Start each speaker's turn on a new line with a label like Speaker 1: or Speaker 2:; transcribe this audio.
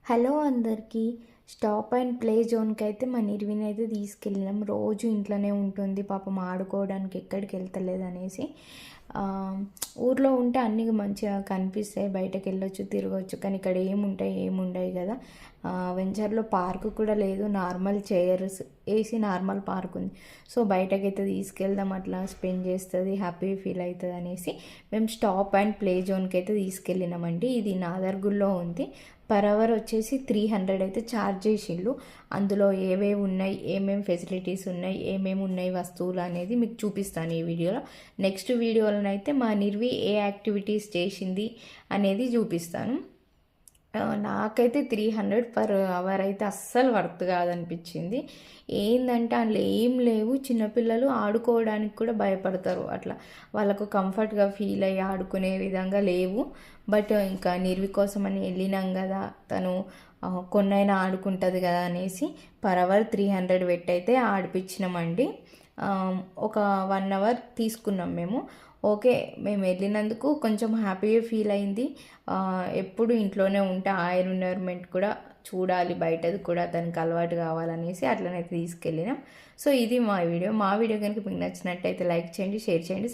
Speaker 1: Hello అందరికీ. Stop and play జోన్కి అయితే మా నిర్విని అయితే తీసుకెళ్ళినాం. రోజు ఇంట్లోనే ఉంటుంది పాపం, ఆడుకోవడానికి ఎక్కడికి వెళ్తలేదు అనేసి. ఊర్లో ఉంటే అన్నీ మంచిగా కనిపిస్తాయి, బయటకు వెళ్ళొచ్చు, తిరగవచ్చు. కానీ ఇక్కడ ఏముండవు కదా. వెంచర్లో పార్క్ కూడా లేదు, నార్మల్ చైర్స్ వేసి నార్మల్ పార్క్ ఉంది. సో బయటకైతే తీసుకెళ్దాం, అట్లా స్పెండ్ చేస్తుంది, హ్యాపీ ఫీల్ అవుతుంది అనేసి మేము స్టాప్ అండ్ ప్లే జోన్కి అయితే తీసుకెళ్ళినామండి. ఇది నాదర్గుల్లో ఉంది. పర్ అవర్ వచ్చేసి 300 అయితే ఛార్జ్ చేసిండు. అందులో ఏవేవి ఉన్నాయి, ఏమేమి ఫెసిలిటీస్ ఉన్నాయి, ఏమేమి ఉన్నాయి వస్తువులు అనేది మీకు చూపిస్తాను ఈ వీడియోలో. నెక్స్ట్ వీడియోలోనైతే మా నిర్వి ఏ యాక్టివిటీస్ చేసింది అనేది చూపిస్తాను. నాకైతే 300 పర్ అవర్ అయితే అస్సలు వర్త్ కాదనిపించింది. ఏంటంటే అందులో ఏం లేవు, చిన్నపిల్లలు ఆడుకోవడానికి కూడా భయపడతారు, అట్లా వాళ్ళకు కంఫర్ట్గా ఫీల్ అయ్యి ఆడుకునే విధంగా లేవు. బట్ ఇంకా నిర్వి కోసం అని వెళ్ళినాం కదా, తను కొన్నైనా ఆడుకుంటుంది కదా అనేసి పర్ అవర్ 300 పెట్టయితే ఆడిపించినామండి. ఒక 1 అవర్ తీసుకున్నాం మేము. ఓకే, మేము వెళ్ళినందుకు కొంచెం హ్యాపీగా ఫీల్ అయింది. ఎప్పుడు ఇంట్లోనే ఉంటే ఆ ఎన్విరాన్మెంట్ కూడా చూడాలి, బయటది కూడా తనకు అలవాటు కావాలనేసి అట్లనైతే తీసుకెళ్ళినాం. సో ఇది మా వీడియో కనుక మీకు నచ్చినట్టయితే లైక్ చేయండి, షేర్ చేయండి.